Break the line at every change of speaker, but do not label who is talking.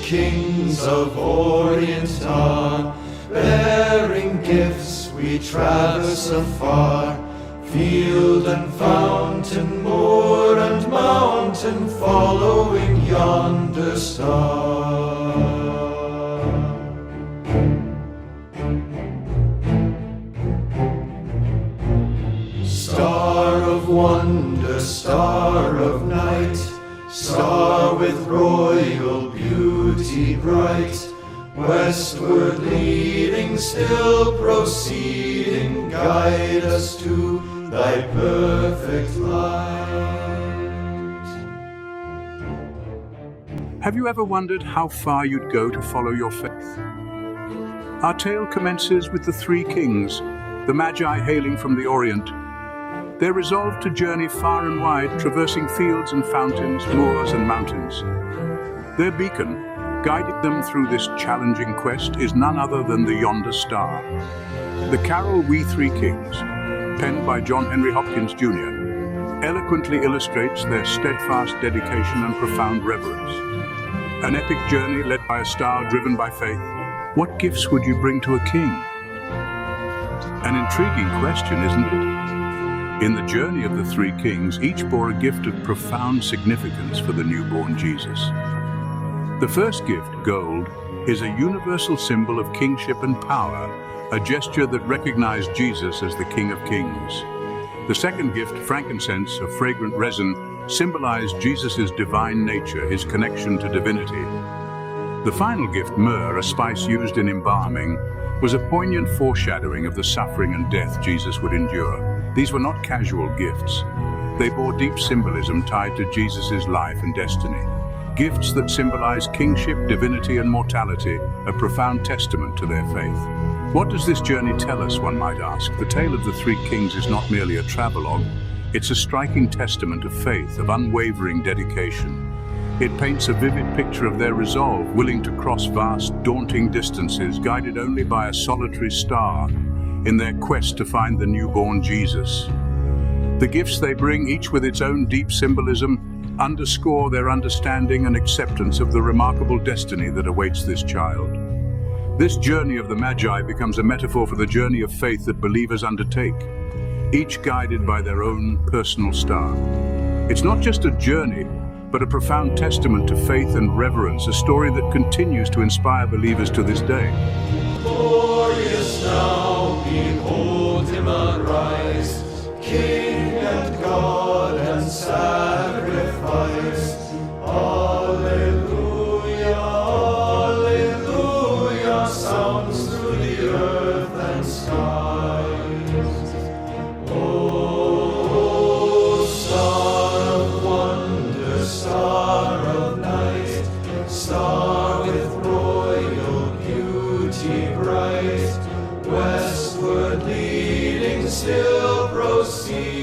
kings of Orient are, bearing gifts we traverse afar, field and fountain, moor and mountain, following yonder star. Star of wonder, star of night, star with royal beauty bright, westward leading, still proceeding, guide us to thy perfect light.
Have you ever wondered how far you'd go to follow your faith? Our tale commences with the three kings, the Magi hailing from the Orient. They're resolved to journey far and wide, traversing fields and fountains, moors and mountains. Their beacon, guiding them through this challenging quest, is none other than the yonder star. The carol We Three Kings, penned by John Henry Hopkins Jr., eloquently illustrates their steadfast dedication and profound reverence. An epic journey led by a star driven by faith. What gifts would you bring to a king? An intriguing question, isn't it? In the journey of the three kings, each bore a gift of profound significance for the newborn Jesus. The first gift, gold, is a universal symbol of kingship and power, a gesture that recognized Jesus as the King of Kings. The second gift, frankincense, a fragrant resin, symbolized Jesus' divine nature, his connection to divinity. The final gift, myrrh, a spice used in embalming, was a poignant foreshadowing of the suffering and death Jesus would endure. These were not casual gifts. They bore deep symbolism tied to Jesus' life and destiny. Gifts that symbolize kingship, divinity, and mortality, a profound testament to their faith. What does this journey tell us, one might ask? The tale of the three kings is not merely a travelogue. It's a striking testament of faith, of unwavering dedication. It paints a vivid picture of their resolve, willing to cross vast, daunting distances, guided only by a solitary star, in their quest to find the newborn Jesus. The gifts they bring, each with its own deep symbolism, underscore their understanding and acceptance of the remarkable destiny that awaits this child. This journey of the Magi becomes a metaphor for the journey of faith that believers undertake, each guided by their own personal star. It's not just a journey, but a profound testament to faith and reverence, a story that continues to inspire believers to this day.
Glorious now, behold him arise, King and God and sacrifice. Alleluia, alleluia, sounds through the earth and skies. Oh, star of wonder, star of night, star with royal beauty bright, westward leading, still proceed.